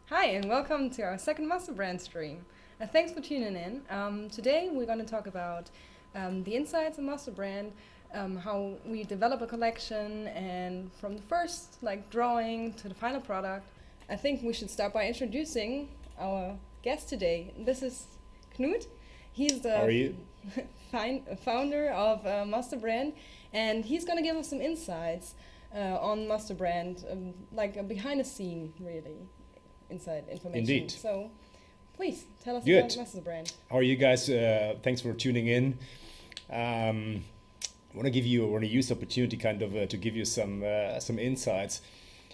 Hi, and welcome to our second musterbrand stream. Thanks for tuning in. Today we're going to talk about the insights of musterbrand, how we develop a collection, and from the first drawing to the final product. I think we should start by introducing our guest today. This is Knut. He's How are the you? founder of musterbrand, and he's going to give us some insights on musterbrand, like a behind the scene, really inside information. Indeed. So please tell us Good. about musterbrand. How are you guys? Thanks for tuning in. I want to use the opportunity to give you some insights,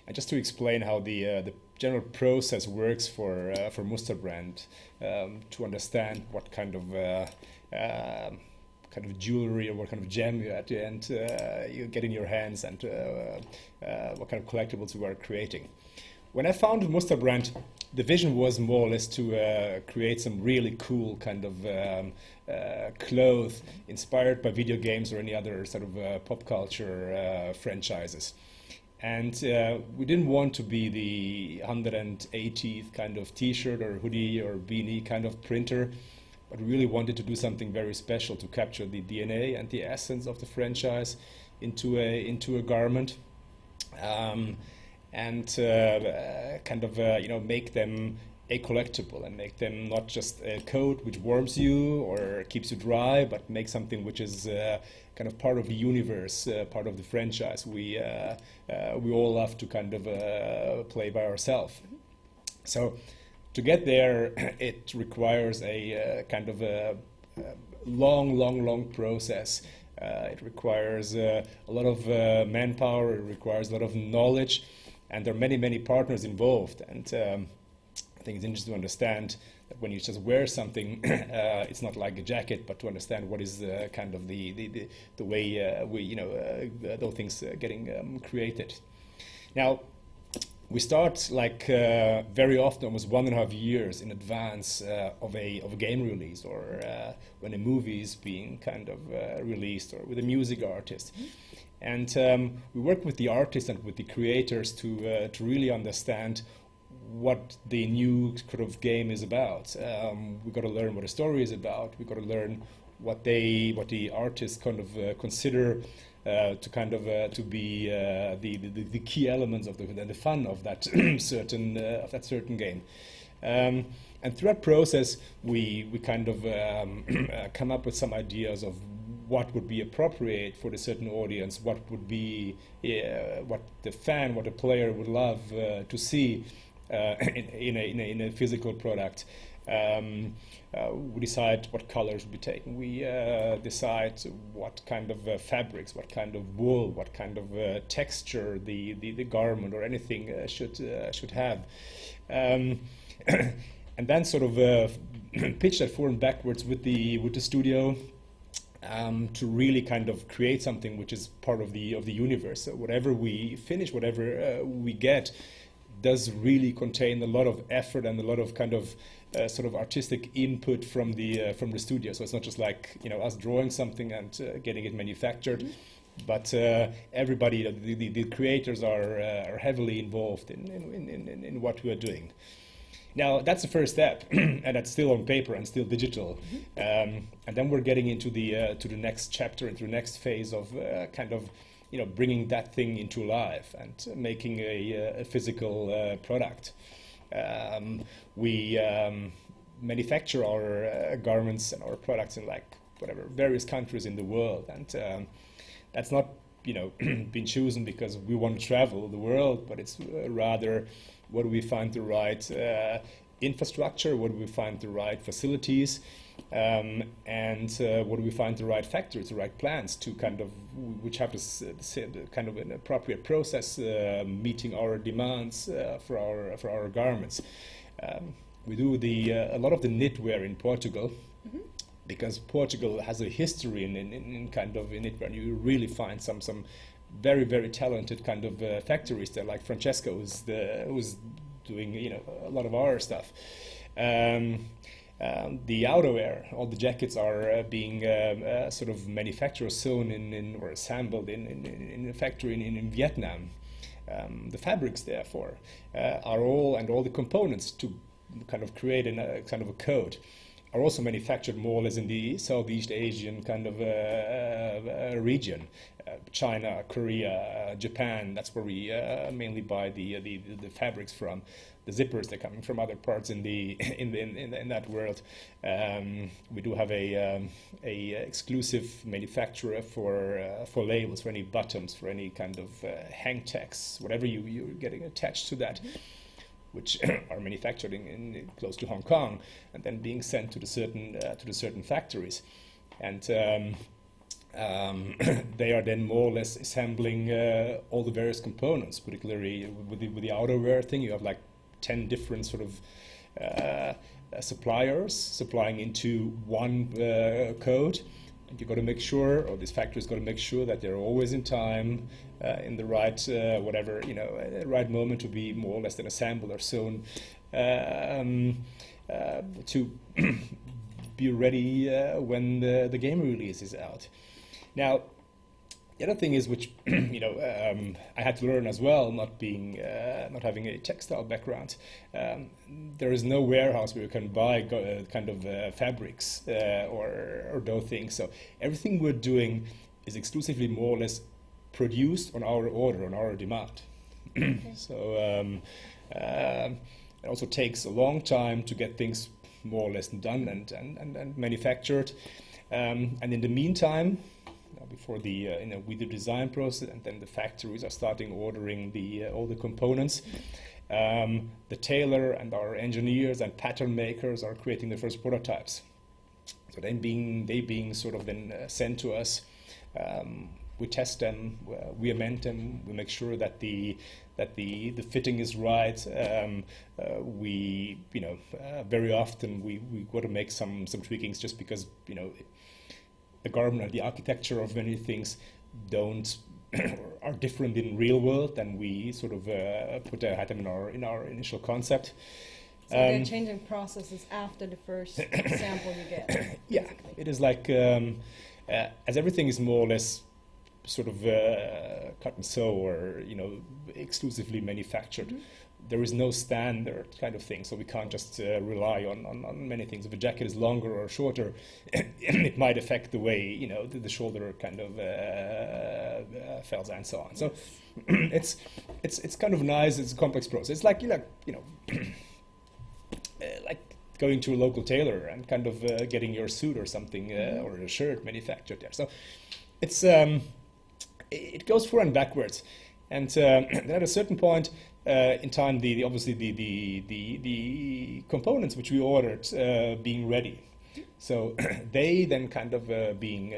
and just to explain how the general process works for Musterbrand, to understand what kind of jewelry or what kind of gem you at the end you get in your hands, and what kind of collectibles we are creating. When I founded Musterbrand, the vision was more or less to create some really cool clothes inspired by video games or any other sort of pop culture franchises. And we didn't want to be the 180th kind of t-shirt or hoodie or beanie kind of printer, but we really wanted to do something very special to capture the DNA and the essence of the franchise into a garment. And make them a collectible and make them not just a coat which warms you or keeps you dry, but make something which is kind of part of the universe, part of the franchise we all love to play by ourselves. So to get there, it requires a long process. It requires a lot of manpower. It requires a lot of knowledge. And there are many partners involved, and I think it's interesting to understand that when you just wear something, it's not like a jacket, but to understand what is the way those things getting created. Now, we start very often, almost 1.5 years in advance of a game release, or when a movie is being released, or with a music artist. And we work with the artists and with the creators to really understand what the new game is about. We've got to learn what the story is about. We've got to learn what the artists consider to be the key elements of the fun of that certain game. And through that process, we come up with some ideas of what would be appropriate for the certain audience, what would be what the player would love to see in a physical product. We decide what colors will be taken. We decide what kind of fabrics, what kind of wool, what kind of texture the garment or anything should have. And then pitch that forward and backwards with the studio, to really create something which is part of the universe. So whatever we finish, whatever we get, does really contain a lot of effort and a lot of artistic input from the studio. So it's not just like us drawing something and getting it manufactured. Mm-hmm. But everybody, the creators are heavily involved in what we are doing. Now, that's the first step, and that's still on paper and still digital. Mm-hmm. And then we're getting into to the next chapter, into the next phase of bringing that thing into life and making a physical product. We manufacture our garments and our products in various countries in the world, and that's not been chosen because we want to travel the world, but it's rather, what do we find the right infrastructure, what do we find the right facilities, and what do we find the right factories, the right plants to which have an appropriate process meeting our demands for our garments. We do a lot of the knitwear in Portugal. Mm-hmm. Because Portugal has a history in knitwear, and you really find some very talented factories there, like Francesco, who's doing a lot of our stuff. The outerwear, all the jackets are being manufactured, sewn or assembled in a factory in Vietnam. the fabrics, therefore, are all the components to kind of create a kind of a coat are also manufactured more or less in the Southeast Asian kind of region. China, Korea, Japan, that's where we mainly buy the fabrics from. The zippers, they're coming from other parts in that world. We do have a exclusive manufacturer for labels, for any buttons, for any kind of hang tags, whatever you're getting attached to that, which are manufactured in close to Hong Kong and then being sent to the certain factories, and they are then more or less assembling all the various components. Particularly with the outerwear thing, you have like 10 different sort of suppliers supplying into one coat. And you've got to make sure, or this factory's got to make sure that they're always in time, in the right right moment to be more or less then assembled or sewn to be ready when the game release is out. Now, the other thing is, which I had to learn as well, not having a textile background. There is no warehouse where you can buy kind of fabrics or those things. So everything we're doing is exclusively more or less produced on our order, on our demand. Okay. So it also takes a long time to get things more or less done and manufactured. And in the meantime, before with the design process, and then the factories are starting ordering all the components. The tailor and our engineers and pattern makers are creating the first prototypes. So then they being sort of then sent to us. We test them, we amend them, we make sure that the fitting is right. We very often we got to make some tweakings just because the garment and the architecture of many things are different in real world than we sort of had them in our initial concept. So they're changing processes after the first sample you get. Yeah, it is like as everything is more or less sort of cut and sew or exclusively manufactured. Mm-hmm. There is no standard kind of thing, so we can't just rely on many things. If a jacket is longer or shorter, it might affect the way the shoulder kind of fells and so on. So it's kind of nice. It's a complex process. It's like like going to a local tailor and kind of getting your suit or something or a shirt manufactured there. So it's it goes forward and backwards, and then at a certain point in time, obviously the components which we ordered being ready, so they then kind of being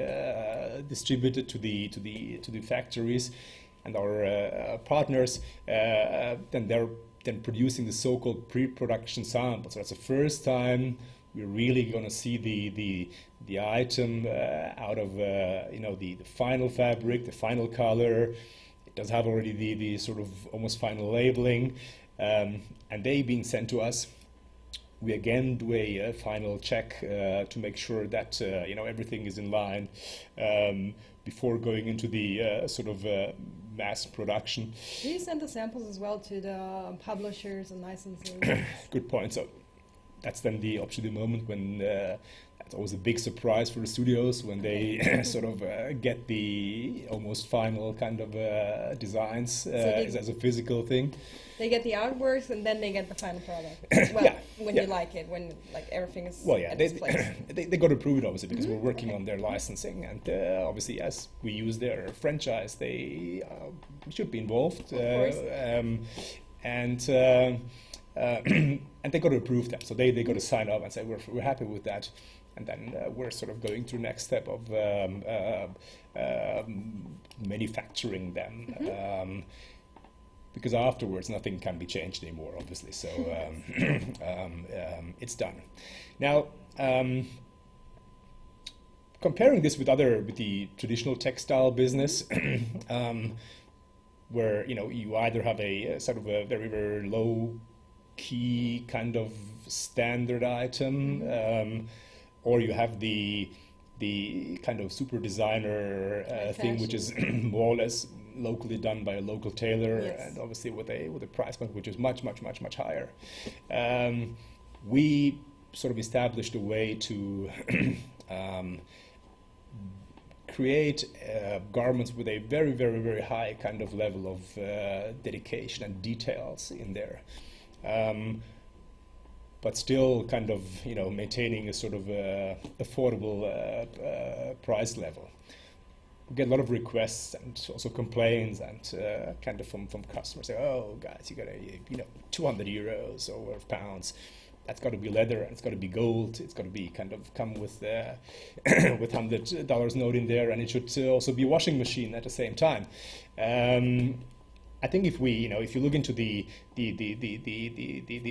distributed to the factories and our partners. Then they're producing the so-called pre-production sample. So that's the first time we're really going to see the item out of the final fabric, the final color. It does have already the sort of almost final labeling, and they being sent to us. We again do a final check to make sure that everything is in line before going into the sort of mass production. Do you send the samples as well to the publishers and licensing? Good point. So that's then obviously the moment when that's always a big surprise for the studios when they sort of get the almost final kind of designs as a physical thing. They get the artworks and then they get the final product. Well, when you like it, when like everything is at its place. They got to prove it obviously because we're working on their licensing, and obviously as we use their franchise, they should be involved. Of course. And they got to approve them, so they got to sign up and say we're happy with that, and then we're sort of going to the next step of manufacturing them, because afterwards nothing can be changed anymore, obviously. So it's done. Now, comparing this with the traditional textile business, where you either have a sort of a very, very low key kind of standard item, or you have the kind of super designer thing, which is more or less locally done by a local tailor, Yes. and obviously with a price point which is much higher. We sort of established a way to create garments with a very high kind of level of dedication and details in there, but still kind of maintaining a sort of affordable price level. We get a lot of requests and also complaints and kind of from customers say, oh guys, you got to 200 euros or pounds. That's got to be leather, and it's got to be gold. It's got to be kind of come with with $100 note in there, and it should also be a washing machine at the same time. I think if we, if you look into the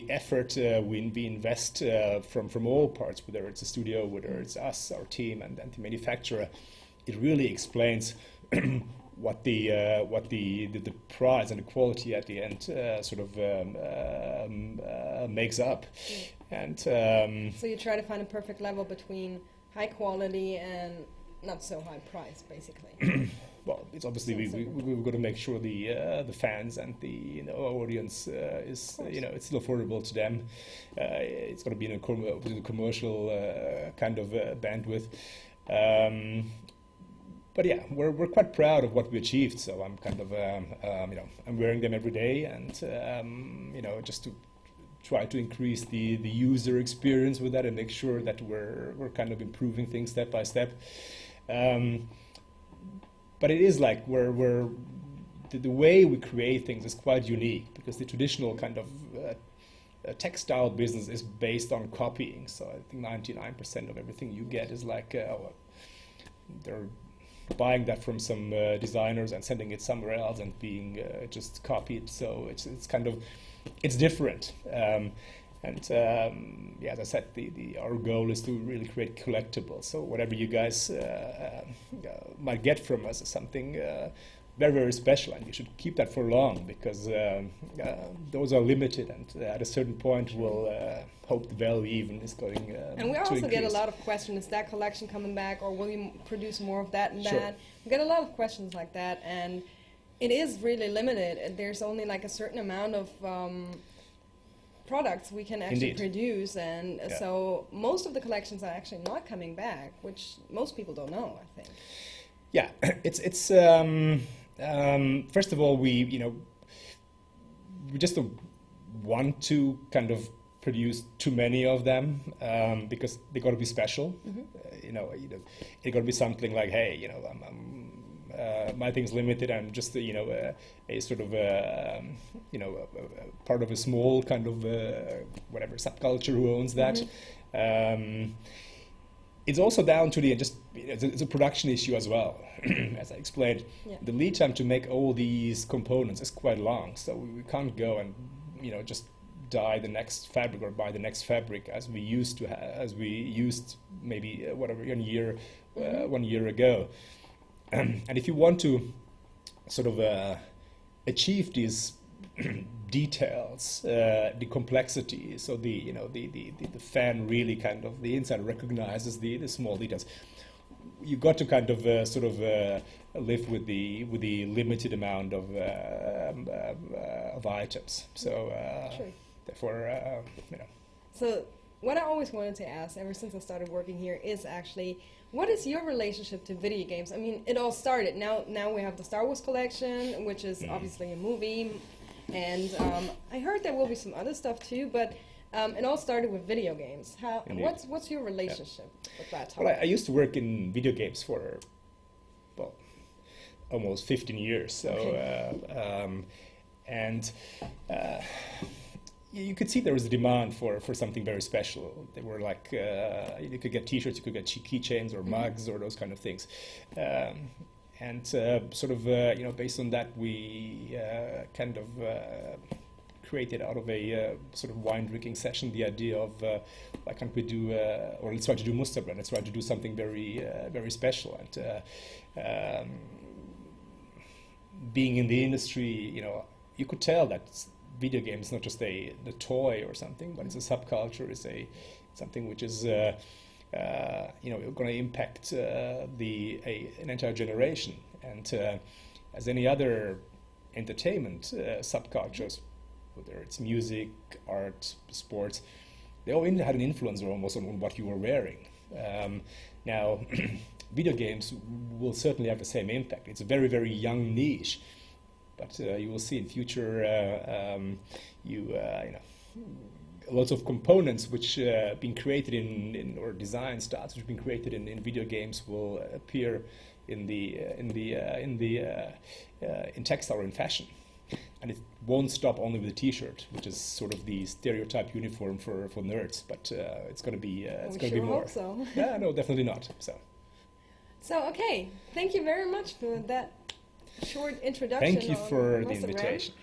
effort we invest from all parts, whether it's a studio, whether it's us, our team, and the manufacturer, it really explains what the price and the quality at the end sort of makes up. And so you try to find a perfect level between high quality and not so high price, basically. Well, it's obviously we've got to make sure the fans and the audience is it's still affordable to them. It's got to be in a commercial kind of bandwidth. But yeah, we're quite proud of what we achieved. So I'm kind of I'm wearing them every day, and just to try to increase the user experience with that and make sure that we're kind of improving things step by step. But it is like the way we create things is quite unique, because the traditional kind of textile business is based on copying. So I think 99% of everything you get is like they're buying that from some designers and sending it somewhere else and being just copied. So it's kind of different. As I said, our goal is to really create collectibles. So whatever you guys might get from us is something very special, and you should keep that for long, because those are limited, and at a certain point we'll hope the value even is going and we to also increase. get a lot of questions, is that collection coming back, or will you produce more of that and Sure. that? We get a lot of questions like that, and it is really limited, and there's only like a certain amount of products we can actually Indeed. produce, and so most of the collections are actually not coming back, which most people don't know, I think. Yeah, it's first of all, we just don't want to kind of produce too many of them, because they got to be special. It got to be something like, hey, my thing's limited. I'm just a sort of part of a small kind of whatever subculture who owns that. It's also down to it's a production issue as well. As I explained, the lead time to make all these components is quite long, so we can't go and just dye the next fabric or buy the next fabric as we used maybe 1 year ago. And if you want to sort of achieve these details, the complexity, so the fan really kind of the inside recognizes the small details. You got to kind of live with the limited amount of items. So therefore, So what I always wanted to ask, ever since I started working here, is actually, what is your relationship to video games? I mean, it all started. Now we have the Star Wars collection, which is obviously a movie, and I heard there will be some other stuff too, but it all started with video games. What's your relationship with that topic? Well, I used to work in video games for almost 15 years. So you could see there was a demand for something very special. They were like you could get T-shirts, you could get keychains or mugs or those kind of things. Based on that, we kind of created out of a sort of wine drinking session the idea of why can't we do, or let's try to do musterbrand, let's try to do something very very special. And being in the industry, you could tell that video game is not just the toy or something, but it's a subculture, it's something which is going to impact an entire generation. And as any other entertainment subcultures, whether it's music, art, sports, they all had an influence almost on what you were wearing. Now, video games will certainly have the same impact. It's a very, very young niche, but you will see in future, lots of components which been created or design styles which have been created in video games will appear in textile or in fashion. And it won't stop only with a T-shirt, which is sort of the stereotype uniform for nerds. But it's going to be more. Hope so. Yeah, no, definitely not. So okay, thank you very much for that short introduction. Thank you for the invitation.